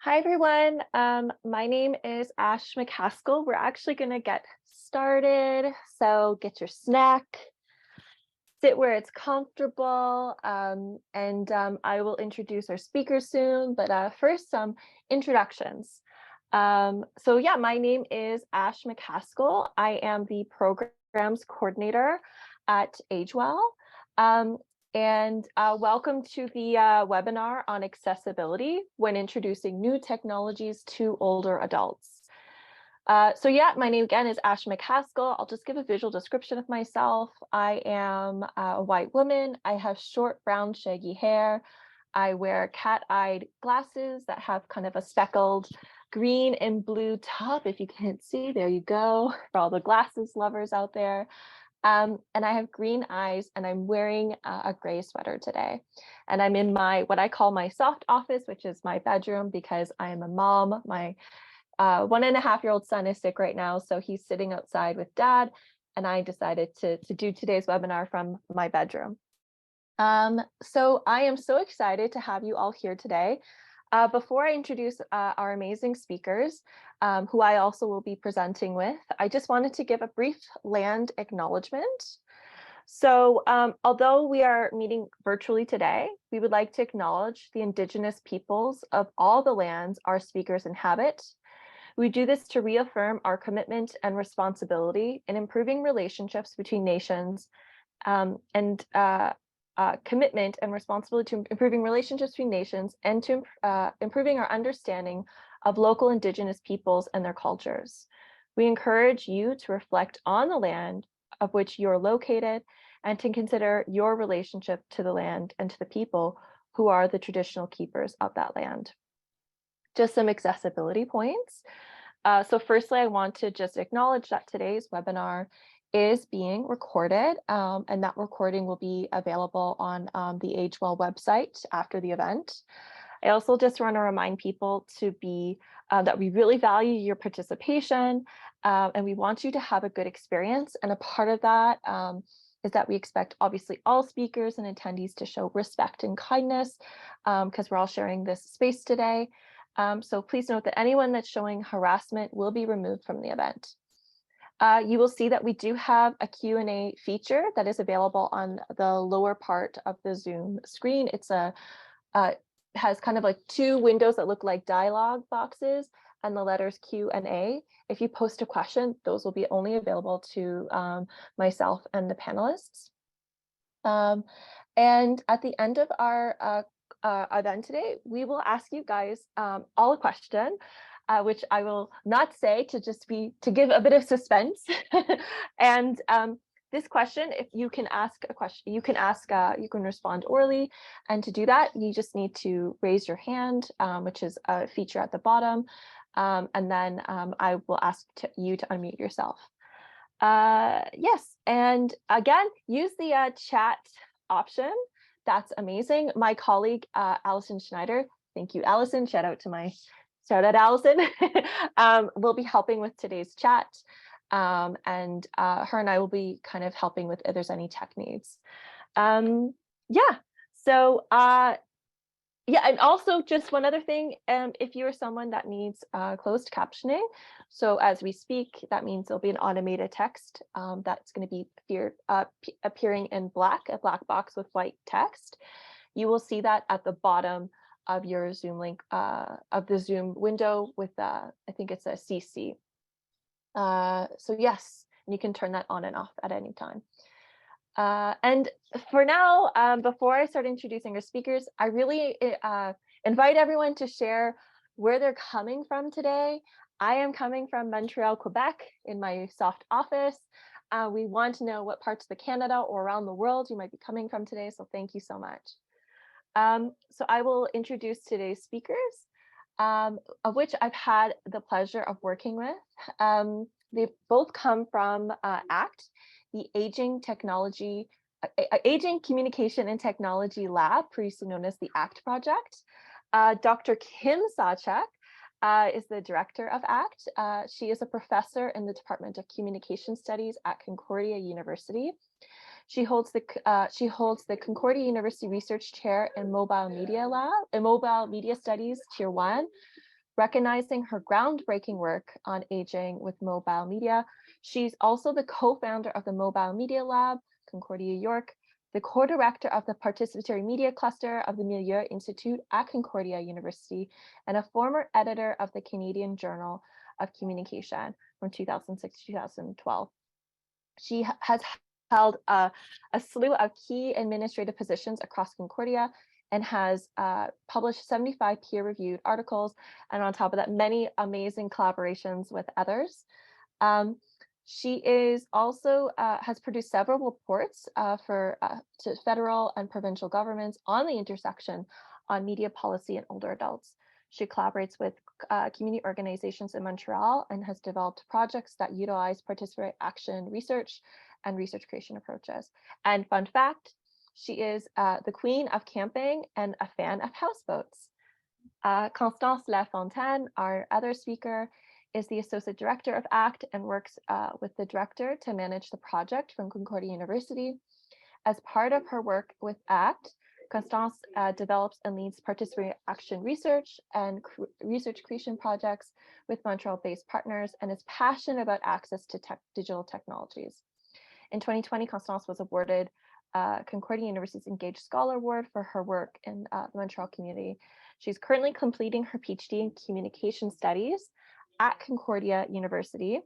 Hi, everyone. My name is Ash McAskill. We're actually going to get started. So get your snack, sit where it's comfortable, and I will introduce our speakers soon. But first, some introductions. So my name is Ash McAskill. I am the programs coordinator at AgeWell. And welcome to the webinar on accessibility when introducing new technologies to older adults. My name again is Ash McAskill. I'll just give a visual description of myself. I am a white woman. I have short brown shaggy hair. I wear cat-eyed glasses that have kind of a speckled green and blue top. If you can't see, there you go, for all the glasses lovers out there. And I have green eyes, and I'm wearing a gray sweater today. And I'm in what I call my soft office, which is my bedroom, because I am a mom. My 1.5-year-old son is sick right now, so he's sitting outside with dad, and I decided to do today's webinar from my bedroom. So I am so excited to have you all here today. Before I introduce our amazing speakers, who I also will be presenting with, I just wanted to give a brief land acknowledgement. So although we are meeting virtually today, we would like to acknowledge the Indigenous peoples of all the lands our speakers inhabit. We do this to reaffirm our commitment and responsibility in improving relationships between nations commitment and responsibility to improving relationships between nations and to improving our understanding of local Indigenous peoples and their cultures. We encourage you to reflect on the land of which you're located and to consider your relationship to the land and to the people who are the traditional keepers of that land. Just some accessibility points. So firstly, I want to just acknowledge that today's webinar is being recorded, and that recording will be available on the AgeWell website after the event. I also just want to remind people that we really value your participation, and we want you to have a good experience. And a part of that is that we expect, obviously, all speakers and attendees to show respect and kindness, because we're all sharing this space today. So please note that anyone that's showing harassment will be removed from the event. You will see that we do have a Q&A feature that is available on the lower part of the Zoom screen. It's has kind of like two windows that look like dialogue boxes and the letters Q and A. If you post a question, those will be only available to myself and the panelists. And at the end of our event today, we will ask you guys all a question, which I will not say to give a bit of suspense. And this question, if you can ask a question, you can respond orally. And to do that, you just need to raise your hand, which is a feature at the bottom. And then I will ask you to unmute yourself. Yes, and again, use the chat option. That's amazing. My colleague, Allison Schneider, thank you, Allison. Shout out Allison, will be helping with today's chat. And her and I will be kind of helping with if there's any tech needs. And also just one other thing, if you're someone that needs closed captioning, so as we speak, that means there'll be an automated text that's going to be appearing in a black box with white text. You will see that at the bottom of your Zoom link, of the Zoom window with, I think it's a CC. So yes, you can turn that on and off at any time. And for now, before I start introducing our speakers, I really invite everyone to share where they're coming from today. I am coming from Montreal, Quebec, in my soft office. We want to know what parts of Canada or around the world you might be coming from today, so thank you so much. So I will introduce today's speakers, of which I've had the pleasure of working with. They both come from ACT, the Aging Communication and Technology Lab, previously known as the ACT project. Dr. Kim Sawchuk is the director of ACT. She is a professor in the Department of Communication Studies at Concordia University. She holds the Concordia University Research Chair in Mobile Media Studies, Tier 1, Recognizing her groundbreaking work on aging with mobile media, she's also the co-founder of the Mobile Media Lab, Concordia York, the co-director of the Participatory Media Cluster of the Milieu Institute at Concordia University, and a former editor of the Canadian Journal of Communication from 2006 to 2012. She has held a slew of key administrative positions across Concordia and has published 75 peer-reviewed articles, and on top of that, many amazing collaborations with others. She is also has produced several reports to federal and provincial governments on the intersection on media policy and older adults. She collaborates with community organizations in Montreal and has developed projects that utilize participatory action research and research creation approaches. And fun fact, she is the queen of camping and a fan of houseboats. Constance Lafontaine, our other speaker, is the Associate Director of ACT and works with the director to manage the project from Concordia University. As part of her work with ACT, Constance develops and leads participatory action research and research creation projects with Montreal-based partners and is passionate about access to digital technologies. In 2020, Constance was awarded Concordia University's Engaged Scholar Award for her work in the Montreal community. She's currently completing her PhD in Communication Studies at Concordia University,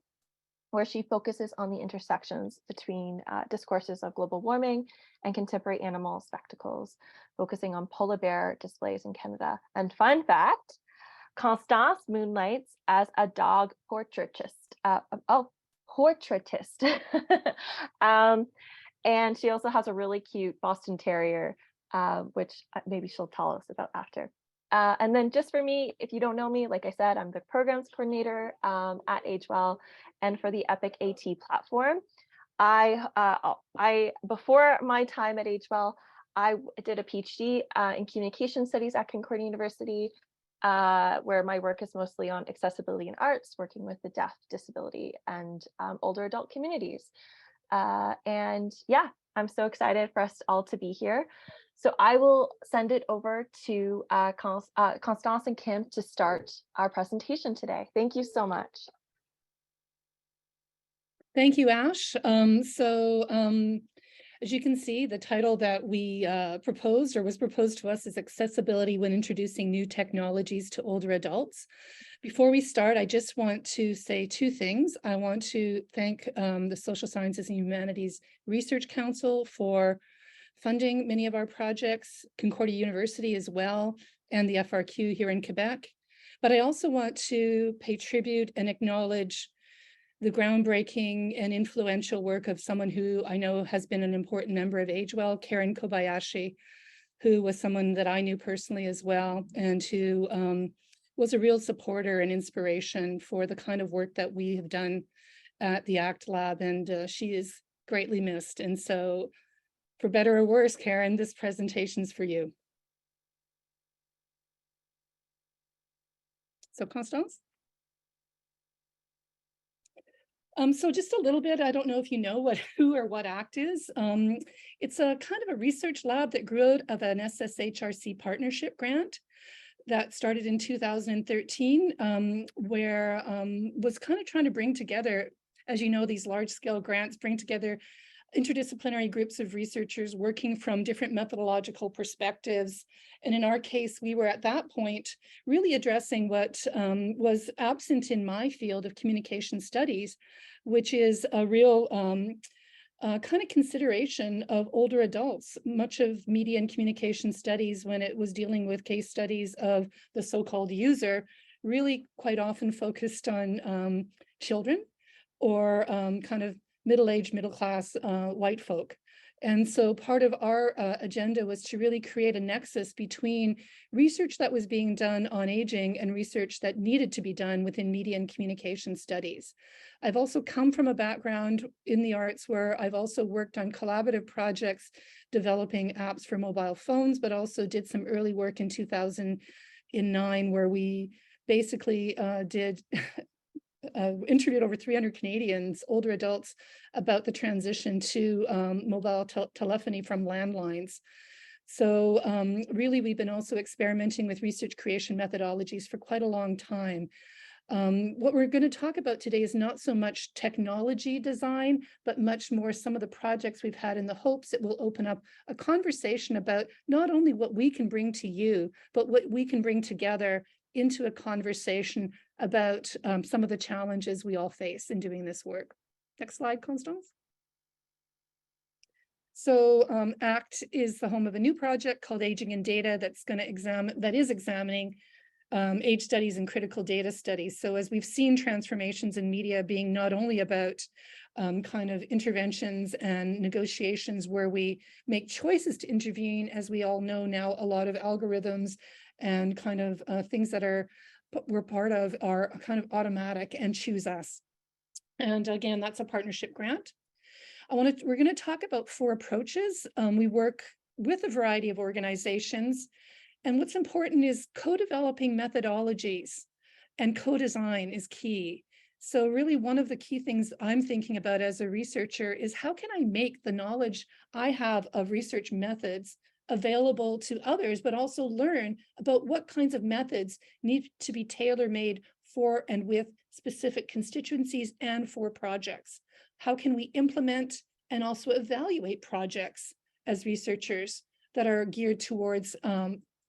where she focuses on the intersections between discourses of global warming and contemporary animal spectacles, focusing on polar bear displays in Canada. And fun fact, Constance moonlights as a dog portraitist. And she also has a really cute Boston Terrier, which maybe she'll tell us about after. And then just for me, if you don't know me, like I said, I'm the programs coordinator at AgeWell and for the Epic AT platform. Before my time at AgeWell, I did a PhD in communication studies at Concordia University, where my work is mostly on accessibility in arts, working with the deaf, disability, and older adult communities. And yeah, I'm so excited for us all to be here. So I will send it over to Constance and Kim to start our presentation today. Thank you so much. Thank you, Ash. As you can see, the title that we proposed or was proposed to us is Accessibility when Introducing New Technologies to Older Adults. Before we start, I just want to say two things. I want to thank the Social Sciences and Humanities Research Council for funding many of our projects, Concordia University as well, and the FRQ here in Quebec. But I also want to pay tribute and acknowledge the groundbreaking and influential work of someone who I know has been an important member of AgeWell, Karen Kobayashi, who was someone that I knew personally as well, and who was a real supporter and inspiration for the kind of work that we have done at the ACT Lab, and she is greatly missed. And so, for better or worse, Karen, this presentation's for you. So, Constance? So just a little bit, I don't know if you know who or what ACT is. It's a kind of a research lab that grew out of an SSHRC partnership grant that started in 2013, where was kind of trying to bring together, as you know, these large-scale grants bring together interdisciplinary groups of researchers working from different methodological perspectives. And in our case, we were at that point really addressing what was absent in my field of communication studies, which is a real kind of consideration of older adults. Much of media and communication studies, when it was dealing with case studies of the so-called user, really quite often focused on children or kind of middle-aged, middle-class white folk. And so part of our agenda was to really create a nexus between research that was being done on aging and research that needed to be done within media and communication studies. I've also come from a background in the arts where I've also worked on collaborative projects developing apps for mobile phones, but also did some early work in 2009 where we basically interviewed over 300 Canadians, older adults, about the transition to mobile telephony from landlines. So really, we've been also experimenting with research creation methodologies for quite a long time. What we're going to talk about today is not so much technology design, but much more some of the projects we've had in the hopes it will open up a conversation about not only what we can bring to you, but what we can bring together into a conversation about some of the challenges we all face in doing this work. Next slide, Constance. So ACT is the home of a new project called Aging in Data that is examining age studies and critical data studies. So as we've seen transformations in media being not only about kind of interventions and negotiations where we make choices to intervene, as we all know now, a lot of algorithms and kind of things that we're part of are kind of automatic and choose us. And again, that's a partnership grant. We're going to talk about 4 approaches. We work with a variety of organizations. And what's important is co-developing methodologies, and co-design is key. So really one of the key things I'm thinking about as a researcher is how can I make the knowledge I have of research methods available to others, but also learn about what kinds of methods need to be tailor-made for and with specific constituencies and for projects. How can we implement and also evaluate projects as researchers that are geared towards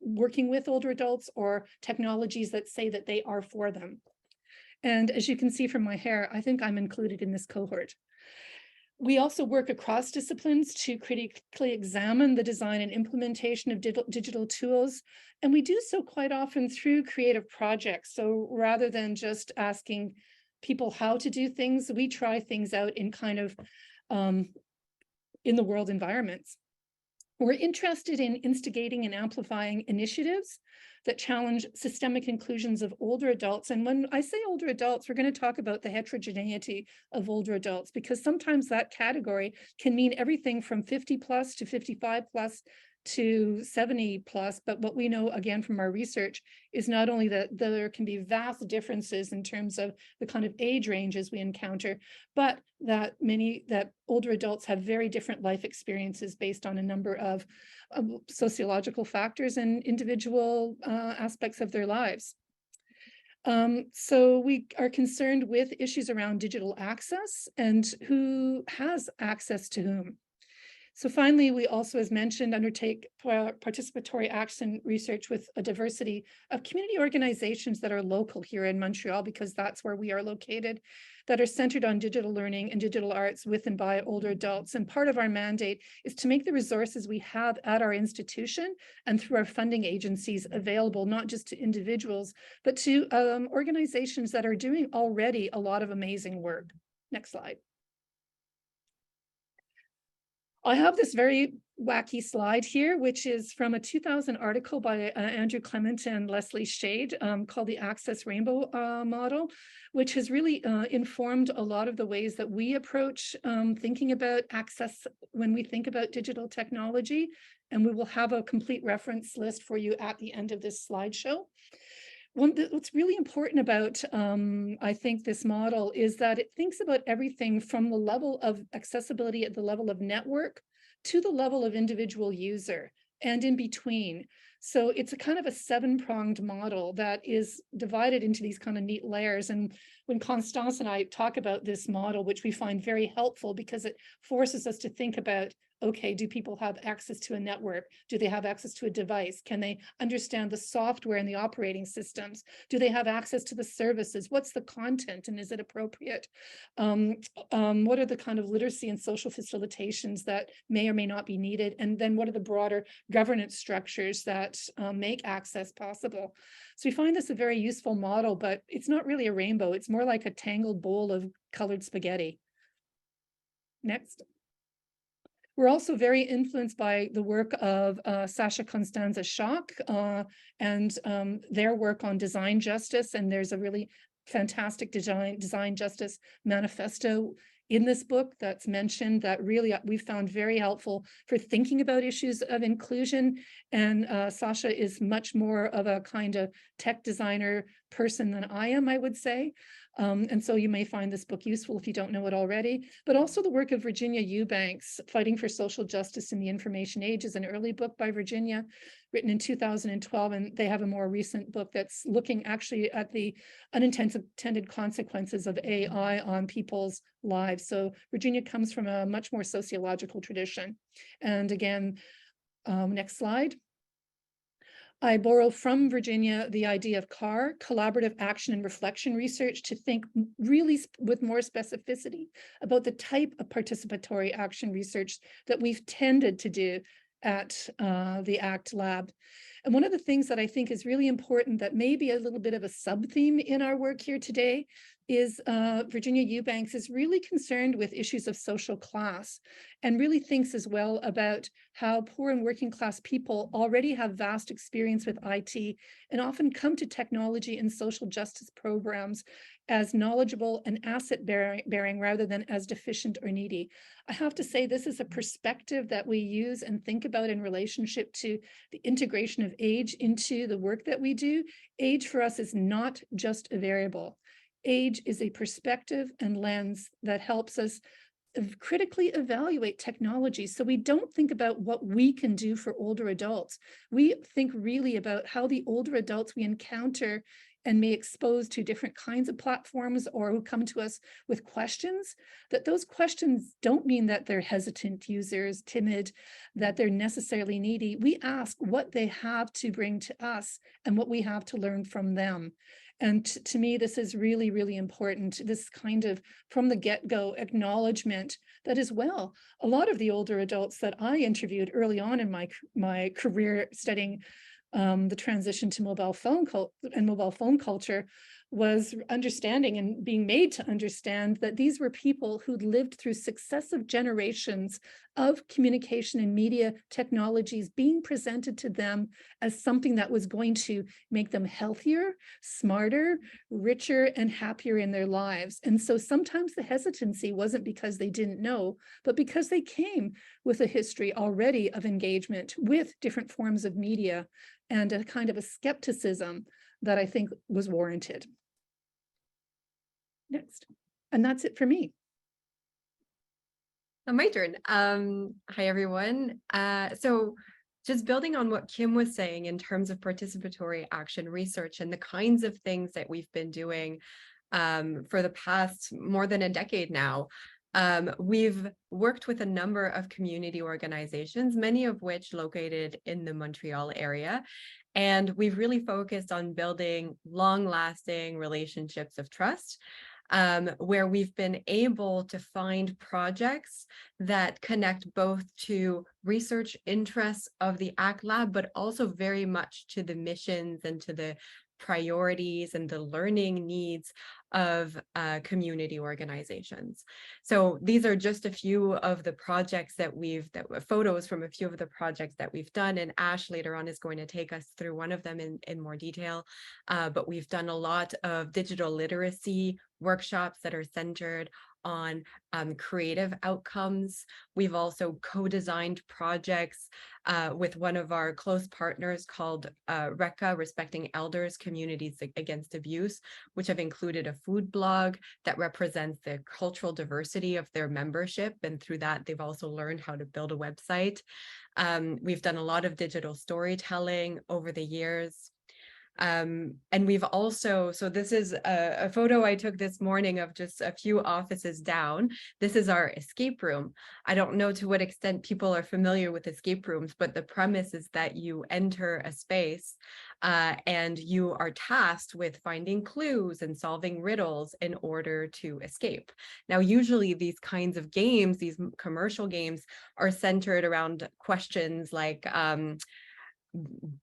working with older adults or technologies that say that they are for them? And as you can see from my hair, I think I'm included in this cohort. We also work across disciplines to critically examine the design and implementation of digital tools. And we do so quite often through creative projects. So rather than just asking people how to do things, we try things out in kind of in the world environments. We're interested in instigating and amplifying initiatives that challenge systemic inclusions of older adults. And when I say older adults, we're going to talk about the heterogeneity of older adults, because sometimes that category can mean everything from 50 plus to 55 plus to 70 plus. But what we know, again, from our research is not only that there can be vast differences in terms of the kind of age ranges we encounter, but that older adults have very different life experiences based on a number of sociological factors and individual aspects of their lives. So we are concerned with issues around digital access and who has access to whom. So finally, we also, as mentioned, undertake participatory action research with a diversity of community organizations that are local here in Montreal, because that's where we are located, that are centered on digital learning and digital arts with and by older adults. And part of our mandate is to make the resources we have at our institution and through our funding agencies available, not just to individuals, but to organizations that are doing already a lot of amazing work. Next slide. I have this very wacky slide here, which is from a 2000 article by Andrew Clement and Leslie Shade called the Access Rainbow Model, which has really informed a lot of the ways that we approach thinking about access when we think about digital technology. And we will have a complete reference list for you at the end of this slideshow. What's really important about, I think, this model is that it thinks about everything from the level of accessibility at the level of network to the level of individual user and in between. So it's a kind of a 7-pronged model that is divided into these kind of neat layers. And when Constance and I talk about this model, which we find very helpful because it forces us to think about, okay, do people have access to a network? Do they have access to a device? Can they understand the software and the operating systems? Do they have access to the services? What's the content and is it appropriate? What are the kind of literacy and social facilitations that may or may not be needed? And then what are the broader governance structures that make access possible? So we find this a very useful model, but it's not really a rainbow. It's more like a tangled bowl of colored spaghetti. Next. We're also very influenced by the work of Sawchuk and their work on design justice. And there's a really fantastic design justice manifesto in this book that's mentioned that really we found very helpful for thinking about issues of inclusion. And Sasha is much more of a kind of tech designer person than I am, I would say. And so you may find this book useful if you don't know it already, but also the work of Virginia Eubanks, Fighting for Social Justice in the Information Age, is an early book by Virginia, written in 2012, and they have a more recent book that's looking actually at the unintended consequences of AI on people's lives. So Virginia comes from a much more sociological tradition. And again, next slide. I borrow from Virginia the idea of CAR, collaborative action and reflection research, to think really with more specificity about the type of participatory action research that we've tended to do at the ACT Lab. And one of the things that I think is really important, that may be a little bit of a sub-theme in our work here today, is Virginia Eubanks is really concerned with issues of social class, and really thinks as well about how poor and working class people already have vast experience with IT and often come to technology and social justice programs as knowledgeable and asset bearing rather than as deficient or needy. I have to say, this is a perspective that we use and think about in relationship to the integration of age into the work that we do. Age for us is not just a variable. Age is a perspective and lens that helps us critically evaluate technology. So we don't think about what we can do for older adults. We think really about how the older adults we encounter and may expose to different kinds of platforms, or who come to us with questions, that those questions don't mean that they're hesitant users, timid, that they're necessarily needy. We ask what they have to bring to us and what we have to learn from them. And to me, this is really, really important, this kind of from the get-go acknowledgement that as well, a lot of the older adults that I interviewed early on in my career studying the transition to mobile phone culture was understanding and being made to understand that these were people who'd lived through successive generations of communication and media technologies being presented to them as something that was going to make them healthier, smarter, richer, and happier in their lives. And so sometimes the hesitancy wasn't because they didn't know, but because they came with a history already of engagement with different forms of media and a kind of a skepticism that I think was warranted. Next. And that's it for me. My turn. Hi, everyone. So just building on what Kim was saying in terms of participatory action research and the kinds of things that we've been doing for the past more than a decade now, we've worked with a number of community organizations, many of which located in the Montreal area. And we've really focused on building long-lasting relationships of trust, where we've been able to find projects that connect both to research interests of the ACT Lab, but also very much to the missions and to the priorities and the learning needs of community organizations. So these are just a few of the projects that photos from a few of the projects that we've done, and Ash later on is going to take us through one of them in more detail. But we've done a lot of digital literacy workshops that are centered on creative outcomes. We've also co-designed projects with one of our close partners called RECA, Respecting Elders, Communities Against Abuse, which have included a food blog that represents the cultural diversity of their membership. And through that, they've also learned how to build a website. We've done a lot of digital storytelling over the years. And we've also, so this is a photo I took this morning of just a few offices down. This is our escape room. I don't know to what extent people are familiar with escape rooms, but the premise is that you enter a space and you are tasked with finding clues and solving riddles in order to escape. Now, usually these kinds of games, these commercial games, are centered around questions like,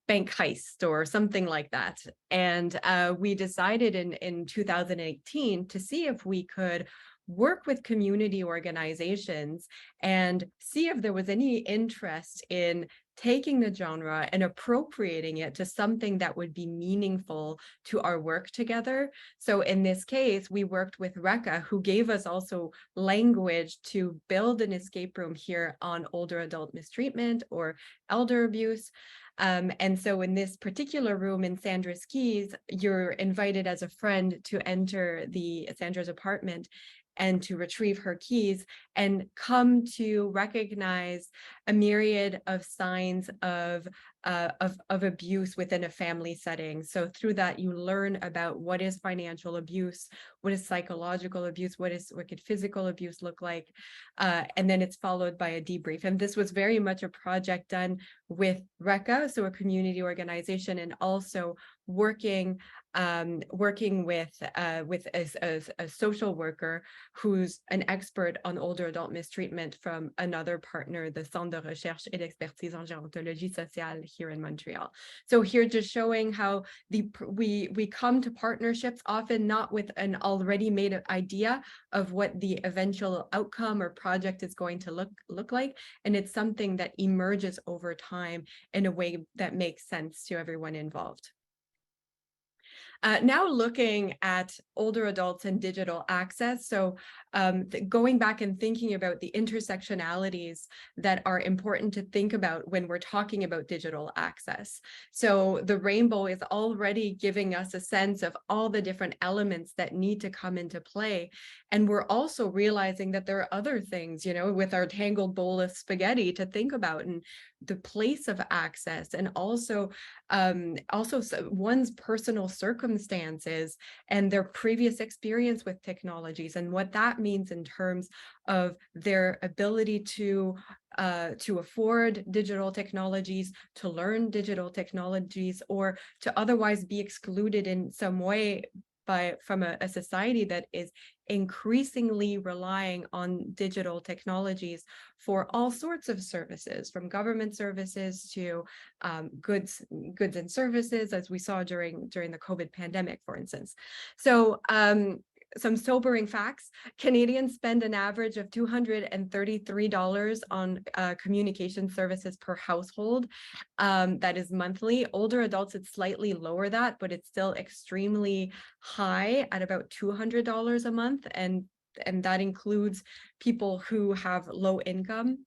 bank heist or something like that. And we decided in 2018 to see if we could work with community organizations and see if there was any interest in taking the genre and appropriating it to something that would be meaningful to our work together. So in this case, we worked with RECA, who gave us also language to build an escape room here on older adult mistreatment or elder abuse. And so in this particular room in Sandra's Keys, you're invited as a friend to enter Sandra's apartment and to retrieve her keys and come to recognize a myriad of signs of abuse within a family setting. So through that, you learn about what is financial abuse, what is psychological abuse, what could physical abuse look like, and then it's followed by a debrief. And this was very much a project done with RECA, so a community organization, and also working with a social worker who's an expert on older adult mistreatment from another partner, the Centre de Recherche et d'Expertise en Gérontologie Sociale here in Montreal. So here just showing how we come to partnerships often not with an already made idea of what the eventual outcome or project is going to look like, and it's something that emerges over time in a way that makes sense to everyone involved. Now looking at older adults and digital access. So going back and thinking about the intersectionalities that are important to think about when we're talking about digital access. So the rainbow is already giving us a sense of all the different elements that need to come into play. And we're also realizing that there are other things, with our tangled bowl of spaghetti to think about, and the place of access, and also one's personal circumstances and their previous experience with technologies, and what that means in terms of their ability to afford digital technologies, to learn digital technologies, or to otherwise be excluded in some way from a society that is increasingly relying on digital technologies for all sorts of services, from government services to goods and services, as we saw during the COVID pandemic, for instance. So some sobering facts: Canadians spend an average of $233 on communication services per household. That is monthly. Older adults, it's slightly lower that, but it's still extremely high at about $200 a month. And that includes people who have low income.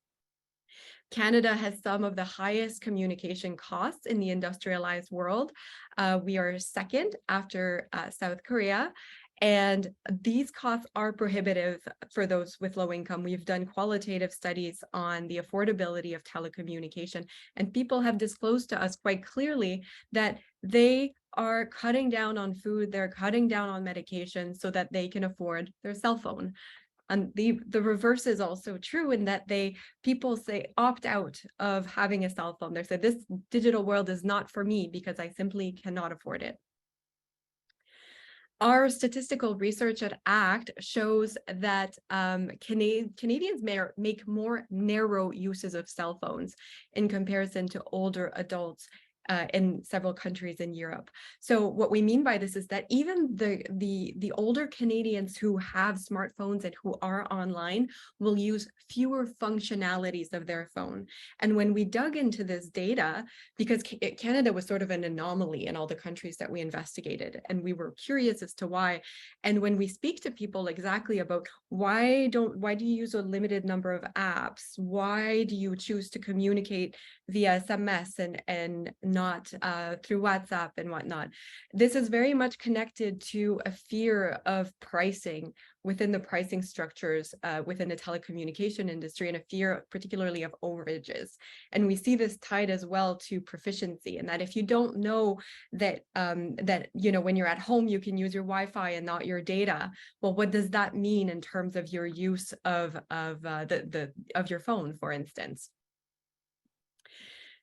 Canada has some of the highest communication costs in the industrialized world. We are second after South Korea. And these costs are prohibitive for those with low income. We've done qualitative studies on the affordability of telecommunication, and people have disclosed to us quite clearly that they are cutting down on food, they're cutting down on medication so that they can afford their cell phone. And the reverse is also true, in that people say opt out of having a cell phone. They say this digital world is not for me because I simply cannot afford it. Our statistical research at ACT shows that Canadians make more narrow uses of cell phones in comparison to older adults in several countries in Europe. So what we mean by this is that even the older Canadians who have smartphones and who are online will use fewer functionalities of their phone. And when we dug into this data, because Canada was sort of an anomaly in all the countries that we investigated, and we were curious as to why. And when we speak to people exactly about why do you use a limited number of apps? Why do you choose to communicate via SMS and not through WhatsApp and whatnot? This is very much connected to a fear of pricing within the pricing structures within the telecommunication industry, and a fear particularly of overages. And we see this tied as well to proficiency, and that if you don't know that when you're at home you can use your Wi-Fi and not your data, well, what does that mean in terms of your use of your phone, for instance?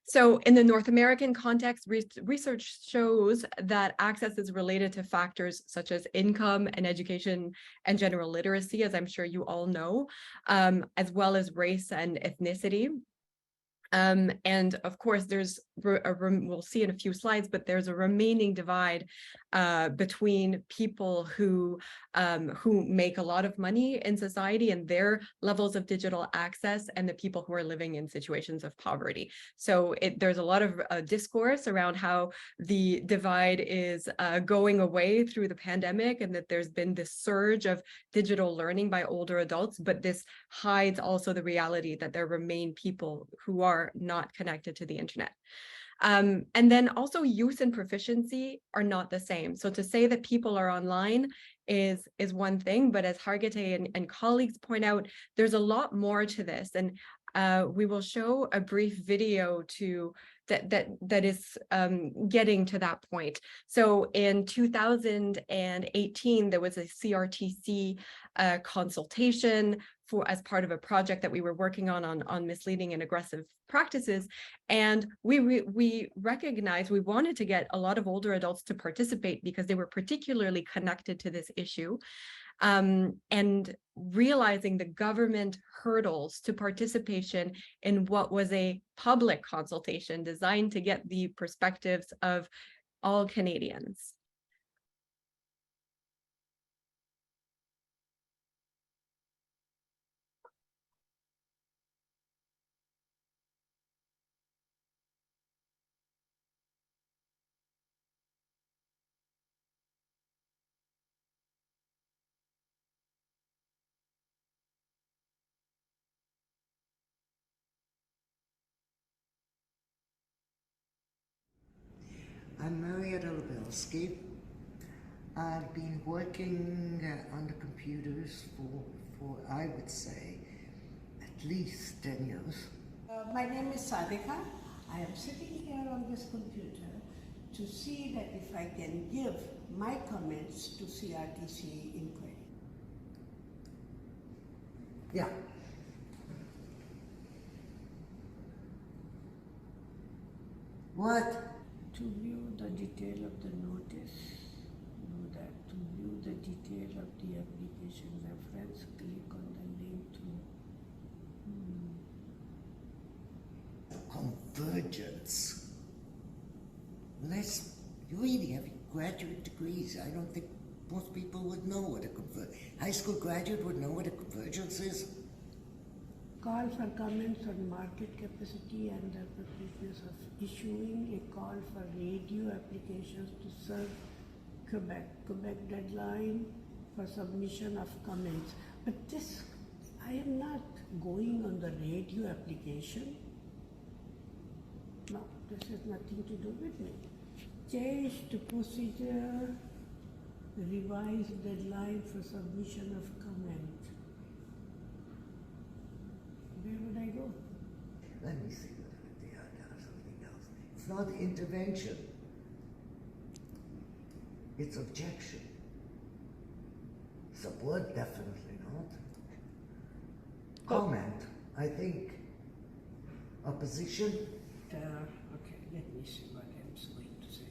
So in the North American context, research shows that access is related to factors such as income and education and general literacy, as I'm sure you all know, as well as race and ethnicity. And of course, we'll see in a few slides, but there's a remaining divide between people who make a lot of money in society and their levels of digital access, and the people who are living in situations of poverty. So there's a lot of discourse around how the divide is going away through the pandemic, and that there's been this surge of digital learning by older adults, but this hides also the reality that there remain people who are not connected to the internet. And then also use and proficiency are not the same. So to say that people are online is one thing, but as Hargitay and colleagues point out, there's a lot more to this. And we will show a brief video that is getting to that point. So in 2018, there was a CRTC consultation as part of a project that we were working on misleading and aggressive practices. And we recognized we wanted to get a lot of older adults to participate because they were particularly connected to this issue. And realizing the government hurdles to participation in what was a public consultation designed to get the perspectives of all Canadians. I'm Marietta Lebelski. I've been working on the computers for I would say, at least 10 years. My name is Sadika. I am sitting here on this computer to see that if I can give my comments to CRTC inquiry. Yeah. What? To view the detail of the notice, do that. To view the detail of the application reference, click on the link to convergence. Unless you really have graduate degrees, I don't think most people would know what a high school graduate would know what a convergence is. Call for comments on market capacity and the appropriateness of issuing a call for radio applications to serve Quebec. Quebec deadline for submission of comments. But this, I am not going on the radio application. No, this has nothing to do with me. Change to procedure, revised deadline for submission of comment. Where would I go? Let me see whether they are something else. It's not intervention. It's objection. Support, definitely not. Comment, I think. Opposition? Okay, let me see what I'm going to say.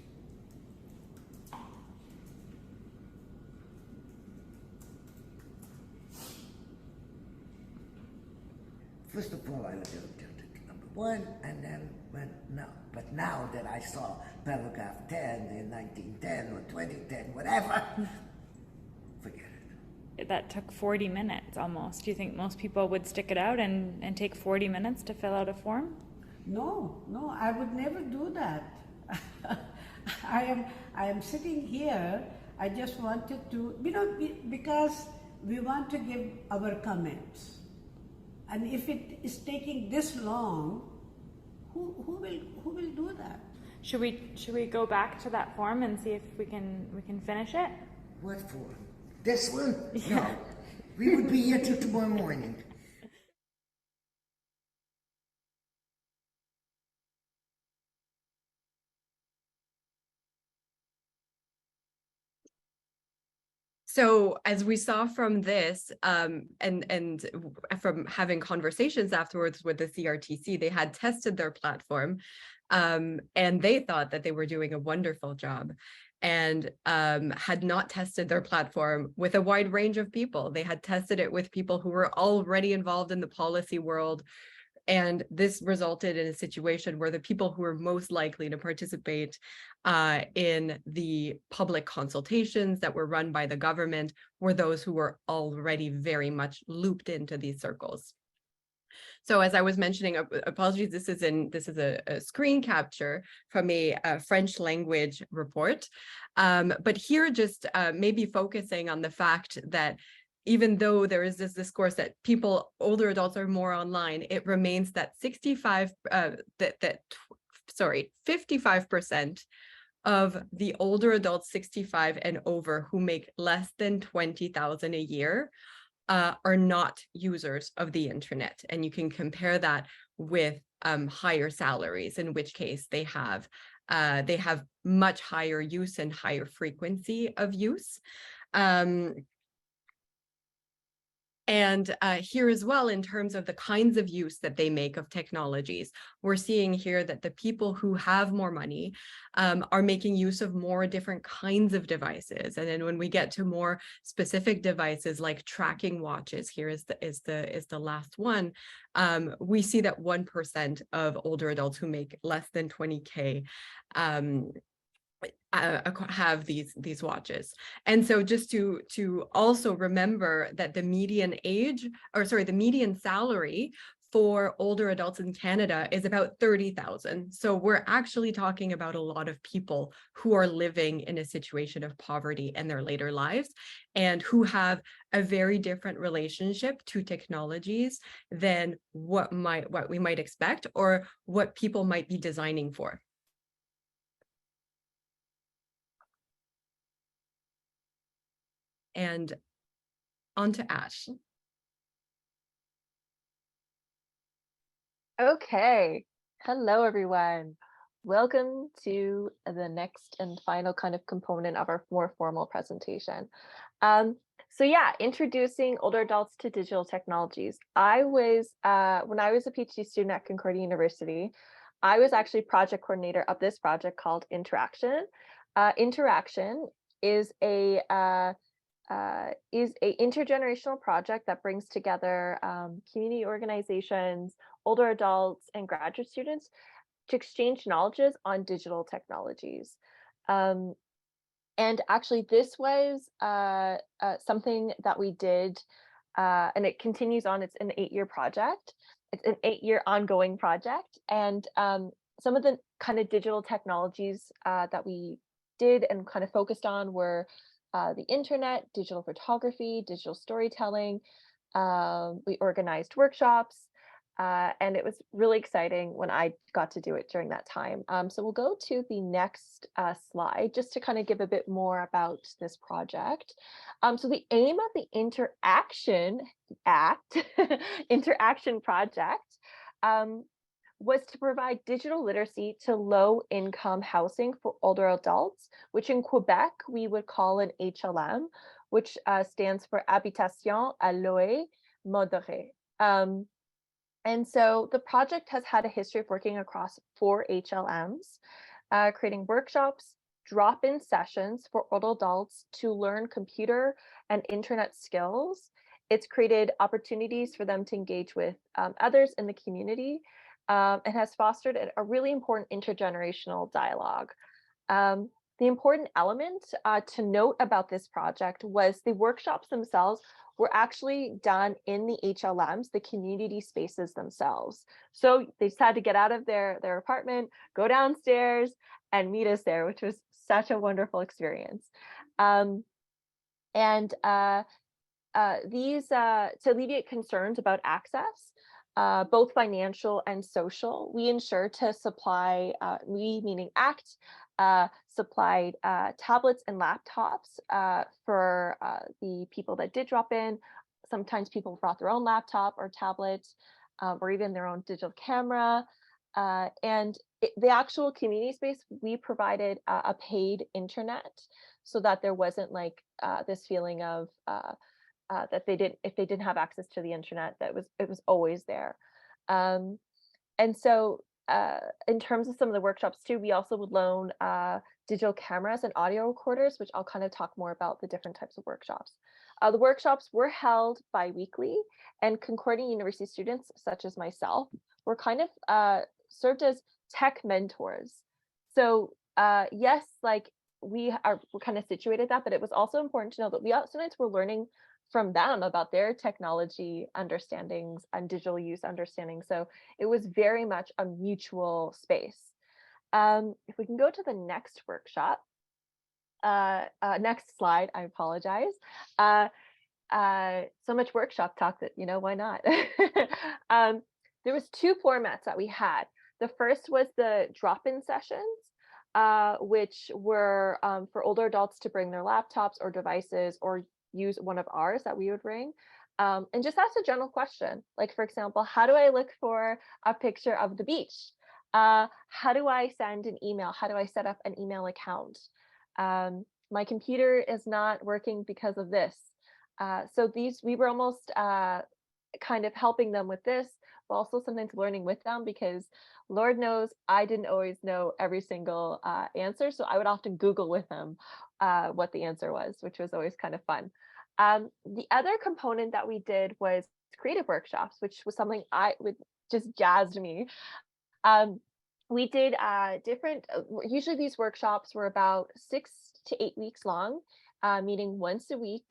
First of all, I would have objected to number one, and then but now that I saw paragraph 10 in 1910 or 2010, whatever, forget it. That took 40 minutes almost. Do you think most people would stick it out and take 40 minutes to fill out a form? No, I would never do that. I am sitting here, I just wanted to, because we want to give our comments. And if it is taking this long, who will do that? Should we go back to that form and see if we can finish it? What form? This one? No. We would be here till tomorrow morning. So as we saw from this, and from having conversations afterwards with the CRTC, they had tested their platform, and they thought that they were doing a wonderful job, and had not tested their platform with a wide range of people. They had tested it with people who were already involved in the policy world. And this resulted in a situation where the people who were most likely to participate in the public consultations that were run by the government were those who were already very much looped into these circles. So as I was mentioning, apologies, this is a screen capture from a French language report. But here just maybe focusing on the fact that even though there is this discourse that older adults are more online, it remains that 55% of the older adults 65 and over who make less than 20,000 a year are not users of the internet. And you can compare that with higher salaries, in which case they have much higher use and higher frequency of use. And here as well, in terms of the kinds of use that they make of technologies, we're seeing here that the people who have more money are making use of more different kinds of devices. And then when we get to more specific devices like tracking watches, here is the last one, we see that 1% of older adults who make less than 20K have these watches. And so just to also remember that the median salary for older adults in Canada is about 30,000. So we're actually talking about a lot of people who are living in a situation of poverty in their later lives and who have a very different relationship to technologies than what we might expect or what people might be designing for. And on to Ash. Okay. Hello, everyone. Welcome to the next and final kind of component of our more formal presentation. So yeah, introducing older adults to digital technologies. I was, when I was a PhD student at Concordia University, I was actually project coordinator of this project called Interaction. Interaction is a intergenerational project that brings together community organizations, older adults, and graduate students to exchange knowledges on digital technologies. And actually, this was something that we did, and it continues on. It's an 8-year project. It's an 8-year ongoing project. And some of the kind of digital technologies that we did and kind of focused on were the internet, digital photography, digital storytelling. We organized workshops, and it was really exciting when I got to do it during that time. So we'll go to the next slide just to kind of give a bit more about this project. So the aim of the Interaction Project was to provide digital literacy to low-income housing for older adults, which in Quebec, we would call an HLM, which stands for Habitation à Loyer Modéré. And so the project has had a history of working across 4 HLMs, creating workshops, drop-in sessions for older adults to learn computer and internet skills. It's created opportunities for them to engage with others in the community, and has fostered a really important intergenerational dialogue. The important element to note about this project was the workshops themselves were actually done in the HLMs, the community spaces themselves. So they just had to get out of their apartment, go downstairs, and meet us there, which was such a wonderful experience. These to alleviate concerns about access, both financial and social, we ensure to supply, we meaning ACT, supplied tablets and laptops for the people that did drop in. Sometimes people brought their own laptop or tablet, or even their own digital camera. The actual community space, we provided a paid internet so that there wasn't like this feeling of that if they didn't have access to the internet, it was always there. And so in terms of some of the workshops too, we also would loan digital cameras and audio recorders, which I'll kind of talk more about the different types of workshops. The workshops were held bi-weekly, and Concordia University students, such as myself, were kind of served as tech mentors. So yes, like we're kind of situated that, but it was also important to know that we students were learning from them about their technology understandings and digital use understanding. So it was very much a mutual space. If we can go to the next workshop, next slide, I apologize. So much workshop talk that, why not? There was 2 formats that we had. The first was the drop-in sessions, which were for older adults to bring their laptops or devices or use one of ours that we would bring. And just ask a general question, like, for example, how do I look for a picture of the beach? How do I send an email? How do I set up an email account? My computer is not working because of this. So we were almost kind of helping them with this, but also sometimes learning with them, because Lord knows I didn't always know every single answer. So I would often Google with them what the answer was, which was always kind of fun. The other component that we did was creative workshops, which was something I would just jazzed me. We did usually these workshops were about 6 to 8 weeks long, meeting once a week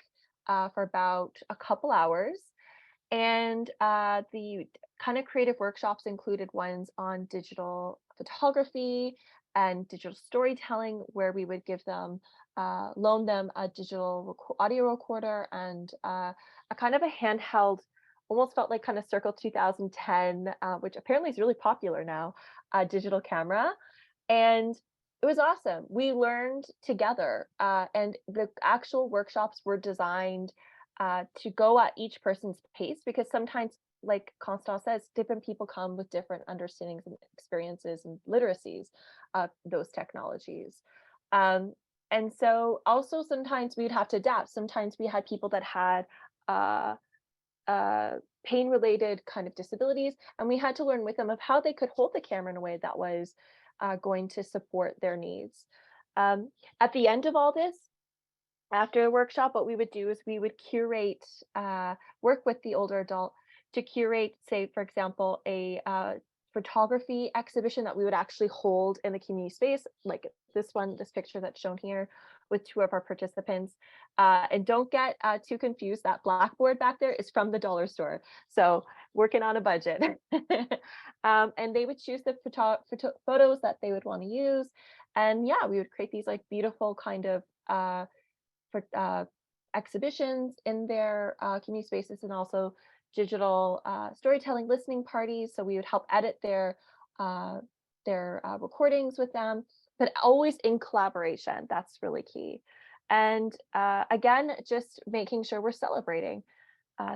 for about a couple hours. And the kind of creative workshops included ones on digital photography and digital storytelling, where we would give them, loan them a digital audio recorder and a kind of a handheld, almost felt like kind of Circle 2010, which apparently is really popular now, digital camera. And it was awesome. We learned together, and the actual workshops were designed to go at each person's pace, because sometimes, like Constance says, different people come with different understandings and experiences and literacies of those technologies. And so also sometimes we'd have to adapt. Sometimes we had people that had pain-related kind of disabilities, and we had to learn with them of how they could hold the camera in a way that was going to support their needs. At the end of all this, after the workshop, what we would do is we would curate, work with the older adult to curate, say, for example, a photography exhibition that we would actually hold in the community space, like this picture that's shown here with 2 of our participants. And don't get too confused, that blackboard back there is from the dollar store. So working on a budget. And they would choose the photos that they would want to use. And yeah, we would create these like beautiful kind of exhibitions in their community spaces, and also digital storytelling listening parties. So we would help edit their recordings with them, but always in collaboration. That's really key. And again, just making sure we're celebrating.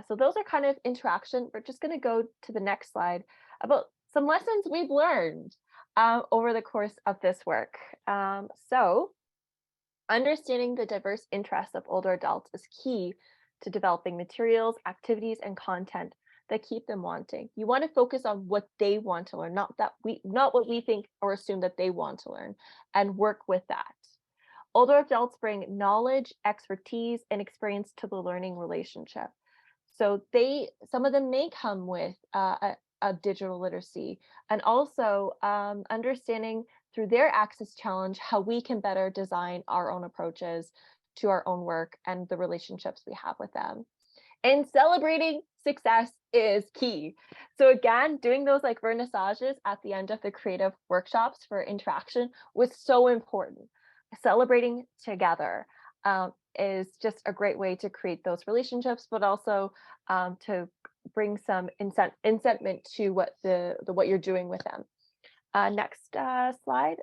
So those are kind of interaction. We're just going to go to the next slide about some lessons we've learned over the course of this work. So understanding the diverse interests of older adults is key to developing materials, activities, and content that keep them wanting. You want to focus on what they want to learn, not what we think or assume that they want to learn, and work with that. Older adults bring knowledge, expertise, and experience to the learning relationship. So some of them may come with a digital literacy, and also understanding through their access challenge how we can better design our own approaches to our own work and the relationships we have with them. And celebrating success is key. So again, doing those like vernissages at the end of the creative workshops for interaction was so important. Celebrating together is just a great way to create those relationships, but also to bring some incentiment to what you're doing with them. Next slide.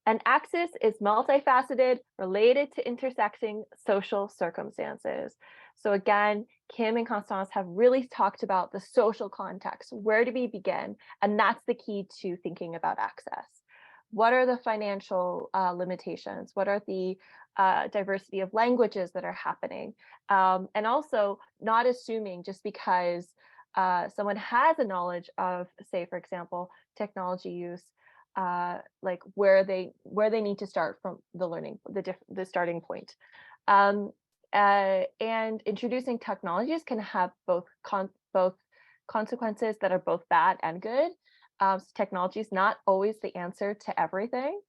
And access is multifaceted, related to intersecting social circumstances. So again, Kim and Constance have really talked about the social context. Where do we begin? And that's the key to thinking about access. What are the financial limitations? What are the diversity of languages that are happening? And also not assuming just because someone has a knowledge of, say, for example, technology use, like where they need to start from the learning, the starting point. And introducing technologies can have both consequences that are both bad and good. So technology is not always the answer to everything.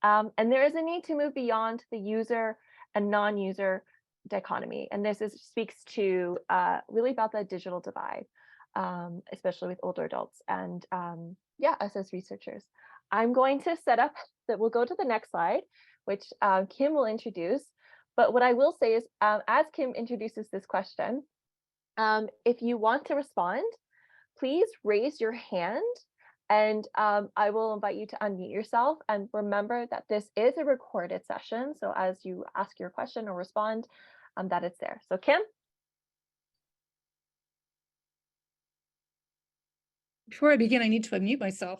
And there is a need to move beyond the user and non-user dichotomy. And this speaks to really about the digital divide, especially with older adults and yeah, us as researchers. I'm going to set up that we'll go to the next slide, which Kim will introduce. But what I will say is, as Kim introduces this question, if you want to respond, please raise your hand And I will invite you to unmute yourself, and remember that this is a recorded session. So as you ask your question or respond, that it's there. So Kim? Before I begin, I need to unmute myself.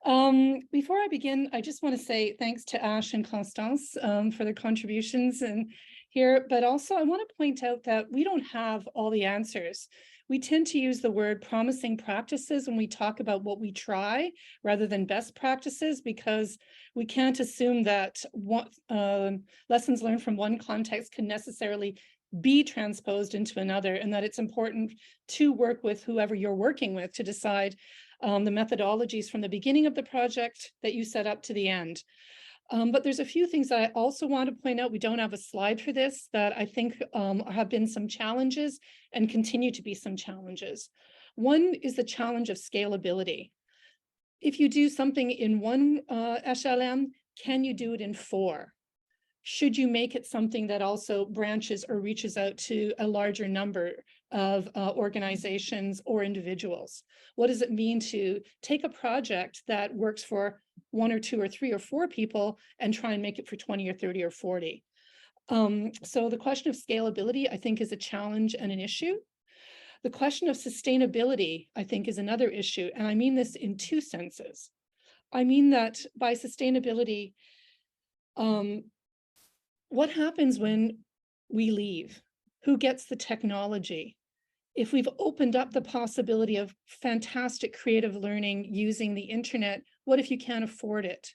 Before I begin, I just want to say thanks to Ash and Constance for their contributions and here, but also I want to point out that we don't have all the answers. We tend to use the word promising practices when we talk about what we try rather than best practices, because we can't assume that what lessons learned from one context can necessarily be transposed into another, and that it's important to work with whoever you're working with to decide the methodologies from the beginning of the project that you set up to the end. But there's a few things that I also want to point out. We don't have a slide for this, that I think have been some challenges and continue to be some challenges. One is the challenge of scalability. If you do something in one HLM, can you do it in 4? Should you make it something that also branches or reaches out to a larger number of organizations or individuals? What does it mean to take a project that works for 1 or 2 or 3 or 4 people and try and make it for 20 or 30 or 40? So the question of scalability, I think, is a challenge and an issue. The question of sustainability, I think, is another issue. And I mean this in 2 senses. I mean that by sustainability, what happens when we leave? Who gets the technology? If we've opened up the possibility of fantastic creative learning using the internet, what if you can't afford it?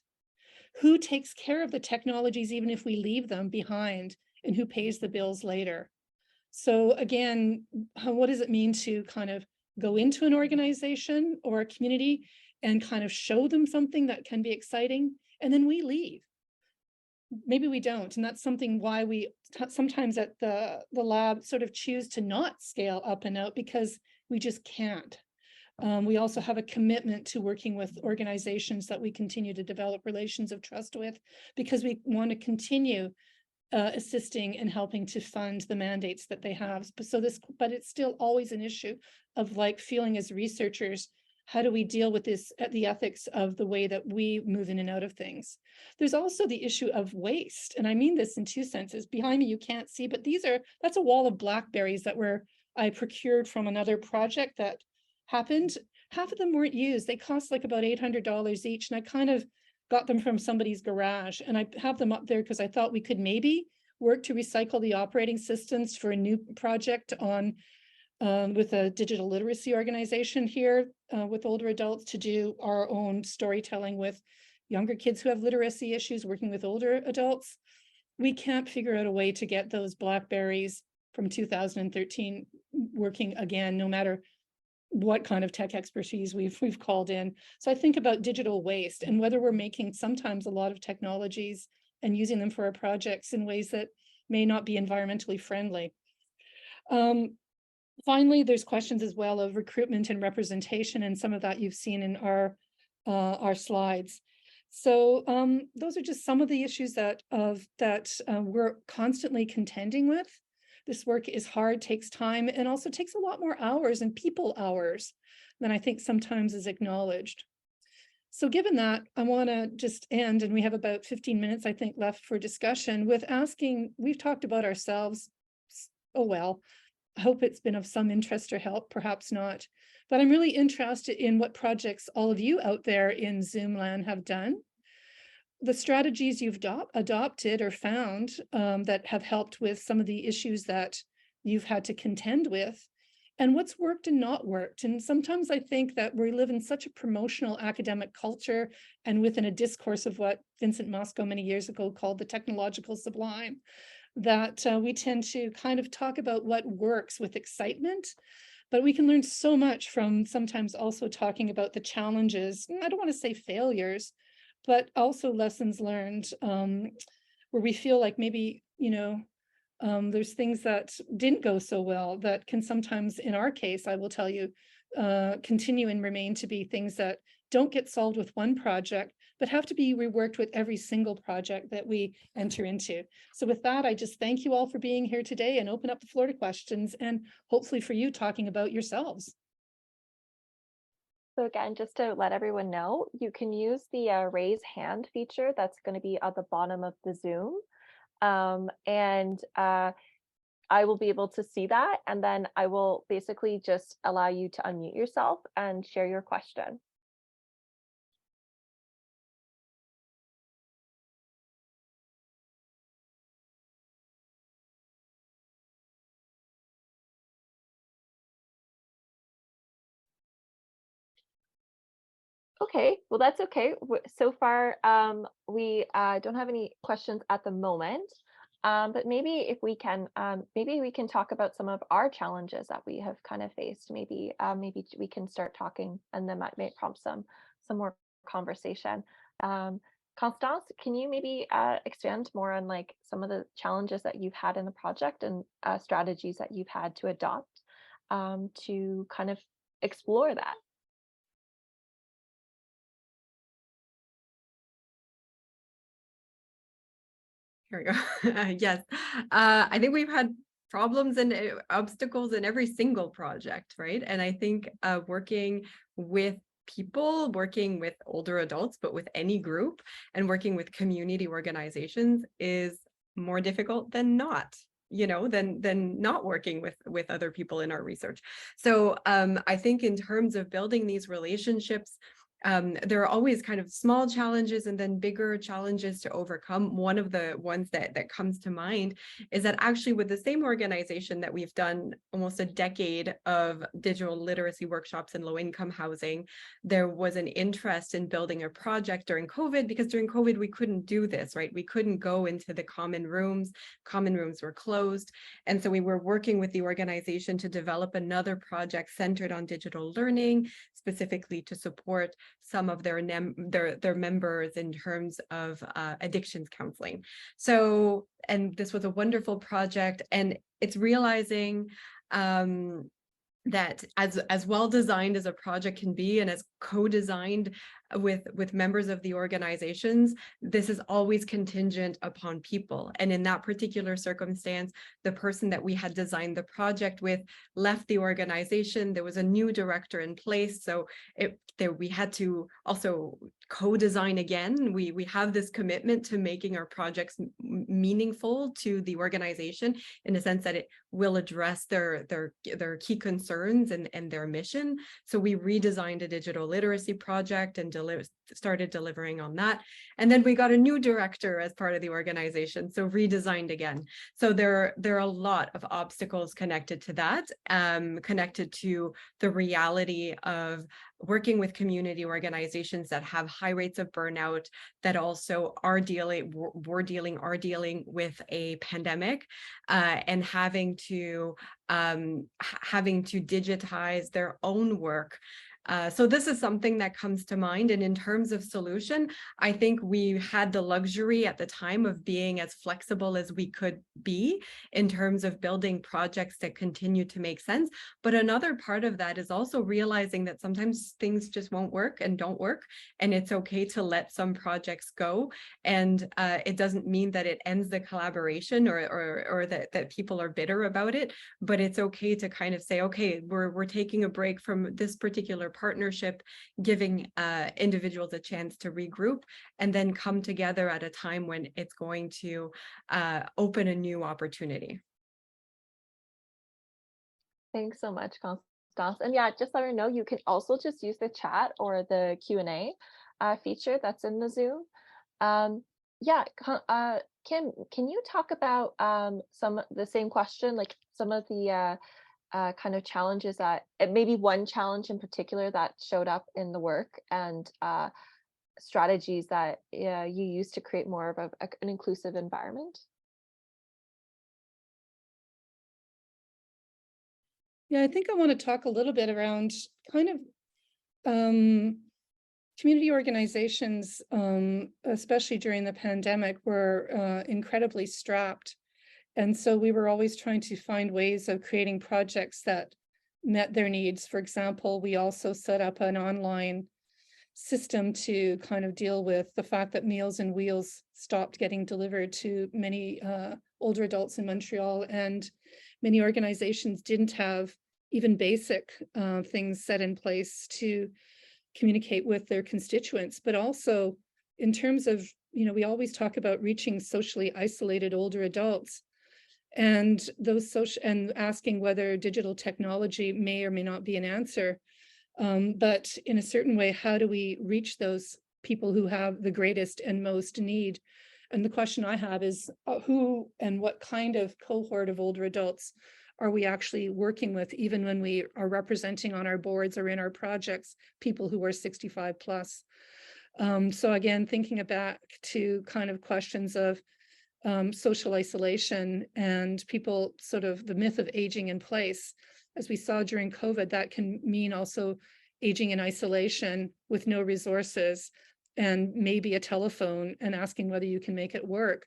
Who takes care of the technologies even if we leave them behind, and who pays the bills later? So again, what does it mean to kind of go into an organization or a community and kind of show them something that can be exciting, and then we leave? Maybe we don't, and that's something why we sometimes at the lab sort of choose to not scale up and out, because we just can't. We also have a commitment to working with organizations that we continue to develop relations of trust with, because we want to continue assisting and helping to fund the mandates that they have. But it's still always an issue of like feeling as researchers, how do we deal with this at the ethics of the way that we move in and out of things? There's also the issue of waste. And I mean this in 2 senses. Behind me, you can't see, but that's a wall of blackberries that I procured from another project that happened. Half of them weren't used. They cost like about $800 each. And I kind of got them from somebody's garage, and I have them up there because I thought we could maybe work to recycle the operating systems for a new project on with a digital literacy organization here with older adults, to do our own storytelling with younger kids who have literacy issues, working with older adults. We can't figure out a way to get those blackberries from 2013 working again, no matter what kind of tech expertise we've called in. So I think about digital waste and whether we're making sometimes a lot of technologies and using them for our projects in ways that may not be environmentally friendly. Finally, there's questions as well of recruitment and representation, and some of that you've seen in our slides. So those are just some of the issues that we're constantly contending with. This work is hard, takes time, and also takes a lot more hours and people hours than I think sometimes is acknowledged. So given that, I want to just end, and we have about 15 minutes, I think, left for discussion, with asking, we've talked about ourselves. Oh, well, I hope it's been of some interest or help, perhaps not. But I'm really interested in what projects all of you out there in Zoomland have done, the strategies you've adopted or found that have helped with some of the issues that you've had to contend with, and what's worked and not worked. And sometimes I think that we live in such a promotional academic culture, and within a discourse of what Vincent Mosco many years ago called the technological sublime, that we tend to kind of talk about what works with excitement, but we can learn so much from sometimes also talking about the challenges. I don't want to say failures, but also lessons learned, where we feel like maybe, there's things that didn't go so well that can sometimes, in our case, I will tell you, continue and remain to be things that don't get solved with one project, but have to be reworked with every single project that we enter into. So with that, I just thank you all for being here today and open up the floor to questions, and hopefully for you talking about yourselves. So again, just to let everyone know, you can use the raise hand feature that's going to be at the bottom of the Zoom. And I will be able to see that. And then I will basically just allow you to unmute yourself and share your question. Okay, well, that's okay. So far, we don't have any questions at the moment. But maybe if we can, maybe we can talk about some of our challenges that we have kind of faced. Maybe we can start talking, and then that may prompt some more conversation. Constance, can you maybe expand more on like some of the challenges that you've had in the project and strategies that you've had to adopt to kind of explore that? Here we go. Yes, I think we've had problems and obstacles in every single project, right? And I think working with people, working with older adults, but with any group, and working with community organizations is more difficult than not, than not working with other people in our research. So I think in terms of building these relationships, there are always kind of small challenges and then bigger challenges to overcome. One of the ones that comes to mind is that actually with the same organization that we've done almost a decade of digital literacy workshops in low-income housing, there was an interest in building a project during COVID, because during COVID we couldn't do this, right? We couldn't go into the common rooms. Common rooms were closed. And so we were working with the organization to develop another project centered on digital learning, specifically to support some of their members in terms of addictions counseling. So, and this was a wonderful project, and it's realizing that as well designed as a project can be, and as co-designed with members of the organizations, this is always contingent upon people. And in that particular circumstance, the person that we had designed the project with left the organization. There was a new director in place, so we had to also co-design again. We have this commitment to making our projects meaningful to the organization, in the sense that it will address their key concerns and their mission. So we redesigned a digital literacy project and started delivering on that. And then we got a new director as part of the organization, so redesigned again. So there are a lot of obstacles connected to that, connected to the reality of working with community organizations that have high rates of burnout, that also are dealing with a pandemic, and having to digitize their own work. So this is something that comes to mind. And in terms of solution, I think we had the luxury at the time of being as flexible as we could be in terms of building projects that continue to make sense. But another part of that is also realizing that sometimes things just won't work and don't work, and it's okay to let some projects go. And it doesn't mean that it ends the collaboration or that people are bitter about it, but it's okay to kind of say, okay, we're taking a break from this particular partnership, giving individuals a chance to regroup and then come together at a time when it's going to open a new opportunity. Thanks so much, Constance. And yeah, just let her know you can also just use the chat or the Q&A feature that's in the Zoom. Yeah, Kim, can you talk about the same question, like some of the kind of challenges that, maybe one challenge in particular that showed up in the work, and strategies that you use to create more of an inclusive environment? Yeah, I think I want to talk a little bit around kind of community organizations, especially during the pandemic, were incredibly strapped. And so we were always trying to find ways of creating projects that met their needs. For example, we also set up an online system to kind of deal with the fact that Meals on Wheels stopped getting delivered to many older adults in Montreal, and many organizations didn't have even basic things set in place to communicate with their constituents, but also in terms of, we always talk about reaching socially isolated older adults, and and asking whether digital technology may or may not be an answer. But in a certain way, how do we reach those people who have the greatest and most need? And the question I have is who and what kind of cohort of older adults are we actually working with, even when we are representing on our boards or in our projects, people who are 65 plus. So again, thinking back to kind of questions of social isolation and people, sort of the myth of aging in place. As we saw during COVID, that can mean also aging in isolation with no resources and maybe a telephone, and asking whether you can make it work.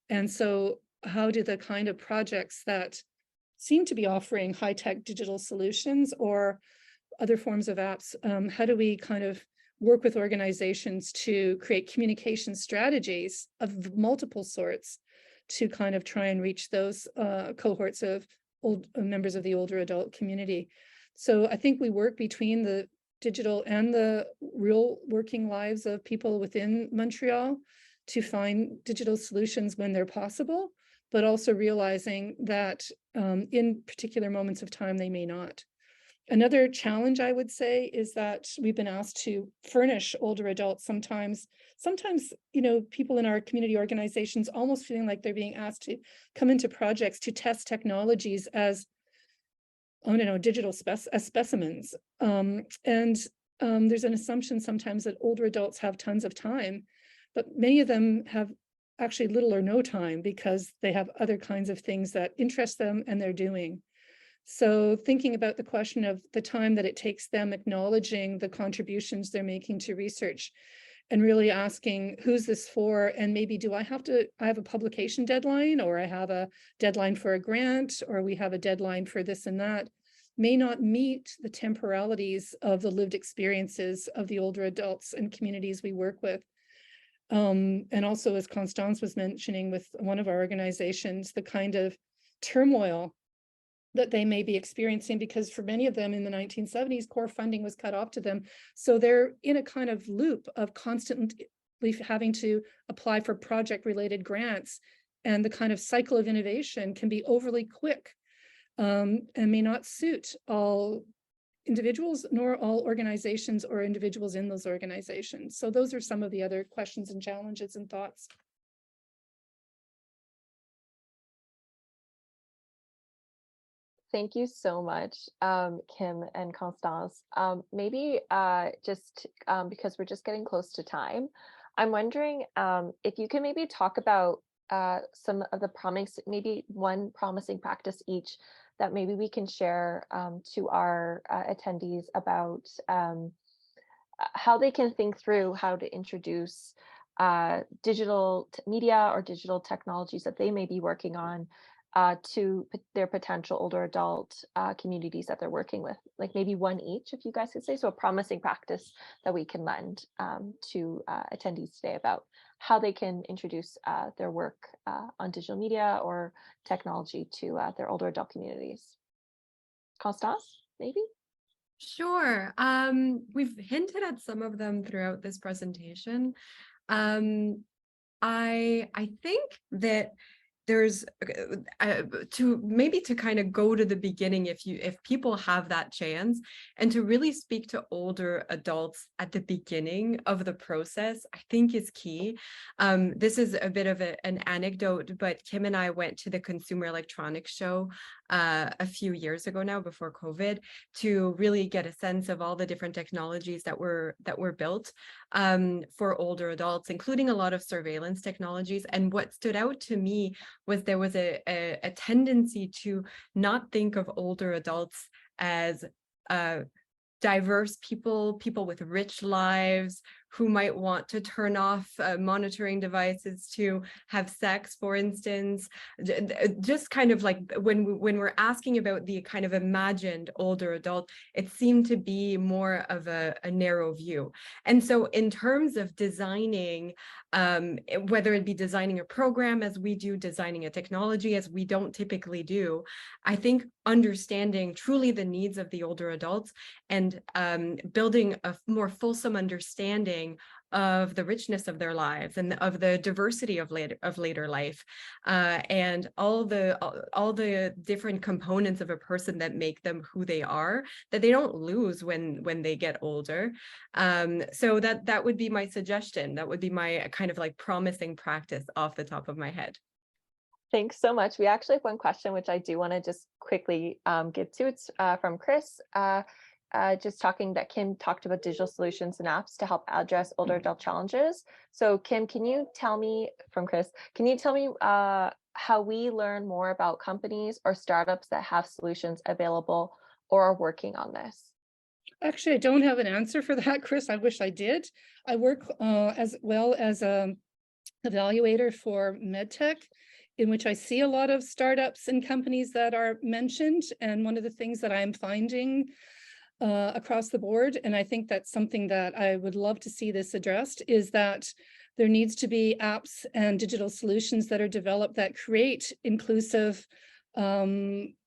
And so how do the kind of projects that seem to be offering high-tech digital solutions or other forms of apps, how do we kind of work with organizations to create communication strategies of multiple sorts to kind of try and reach those cohorts of members of the older adult community? So I think we work between the digital and the real working lives of people within Montreal to find digital solutions when they're possible, but also realizing that in particular moments of time, they may not. Another challenge, I would say, is that we've been asked to furnish older adults sometimes, people in our community organizations almost feeling like they're being asked to come into projects to test technologies as, digital specimens. There's an assumption sometimes that older adults have tons of time, but many of them have actually little or no time because they have other kinds of things that interest them and they're doing. So thinking about the question of the time that it takes them, acknowledging the contributions they're making to research, and really asking, who's this for? And maybe I have a publication deadline, or I have a deadline for a grant, or we have a deadline for this and that, may not meet the temporalities of the lived experiences of the older adults and communities we work with. And also, as Constance was mentioning with one of our organizations, the kind of turmoil that they may be experiencing, because for many of them in the 1970s, core funding was cut off to them. So they're in a kind of loop of constantly having to apply for project-related grants. And the kind of cycle of innovation can be overly quick and may not suit all individuals, nor all organizations or individuals in those organizations. So those are some of the other questions and challenges and thoughts. Thank you so much, Kim and Constance. Maybe just because we're just getting close to time, I'm wondering if you can maybe talk about some of the maybe one promising practice each that maybe we can share to our attendees about how they can think through how to introduce digital media or digital technologies that they may be working on to their potential older adult communities that they're working with, like maybe one each, if you guys could say. So a promising practice that we can lend to attendees today about how they can introduce their work on digital media or technology to their older adult communities. Constance, maybe? Sure. We've hinted at some of them throughout this presentation. I think that there's to kind of go to the beginning, if people have that chance, and to really speak to older adults at the beginning of the process, I think is key. This is a bit of an anecdote, but Kim and I went to the Consumer Electronics Show a few years ago now, before COVID, to really get a sense of all the different technologies that were built for older adults, including a lot of surveillance technologies. And what stood out to me was there was a tendency to not think of older adults as diverse people with rich lives, who might want to turn off monitoring devices to have sex, for instance. Just kind of like when we're asking about the kind of imagined older adult, it seemed to be more of a narrow view. And so in terms of designing, whether it be designing a program as we do, designing a technology as we don't typically do, I think understanding truly the needs of the older adults and building a more fulsome understanding of the richness of their lives and of the diversity of later life, and all the different components of a person that make them who they are, that they don't lose when they get older. So that would be my suggestion. That would be my kind of like promising practice off the top of my head. Thanks so much. We actually have one question, which I do want to just quickly get to. It's from Chris, just talking that Kim talked about digital solutions and apps to help address older adult challenges. So Kim, can you tell me, from Chris, can you tell me how we learn more about companies or startups that have solutions available or are working on this? Actually, I don't have an answer for that, Chris. I wish I did. I work as well as a evaluator for MedTech, in which I see a lot of startups and companies that are mentioned. And one of the things that I'm finding across the board, and I think that's something that I would love to see this addressed, is that there needs to be apps and digital solutions that are developed that create inclusive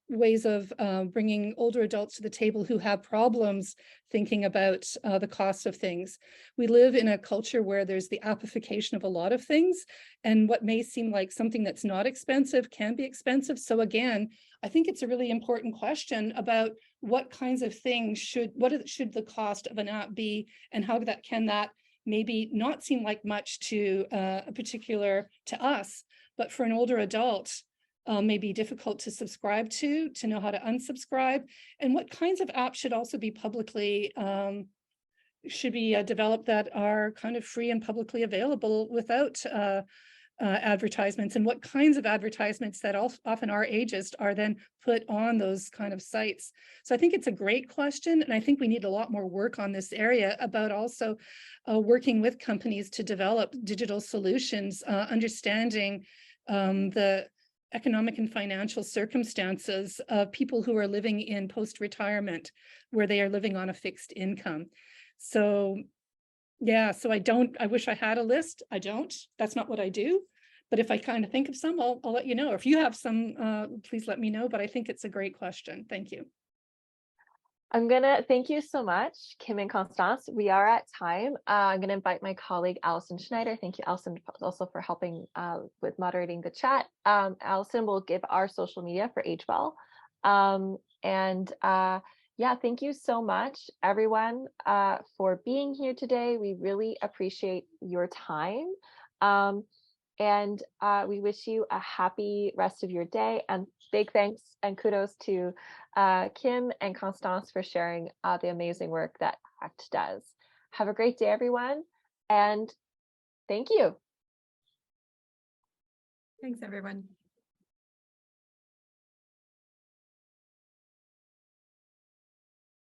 ways of bringing older adults to the table who have problems thinking about the cost of things. We live in a culture where there's the appification of a lot of things, and what may seem like something that's not expensive can be expensive. So again, I think it's a really important question about what kinds of things should the cost of an app be, and how can that maybe not seem like much to to us, but for an older adult, may be difficult to subscribe to know how to unsubscribe, and what kinds of apps should also be publicly developed that are kind of free and publicly available without advertisements, and what kinds of advertisements that often are ageist are then put on those kind of sites. So I think it's a great question, and I think we need a lot more work on this area about also working with companies to develop digital solutions, understanding the economic and financial circumstances of people who are living in post-retirement, where they are living on a fixed income. So yeah, so I wish I had a list. I don't, that's not what I do. But if I kind of think of some, I'll let you know. If you have some, please let me know, but I think it's a great question. Thank you. Thank you so much, Kim and Constance. We are at time. I'm gonna invite my colleague, Allison Schneider. Thank you, Allison, also for helping with moderating the chat. Allison will give our social media for AgeWell. Yeah, thank you so much, everyone, for being here today. We really appreciate your time. We wish you a happy rest of your day, and big thanks and kudos to Kim and Constance for sharing the amazing work that ACT does. Have a great day, everyone, and thank you. Thanks, everyone.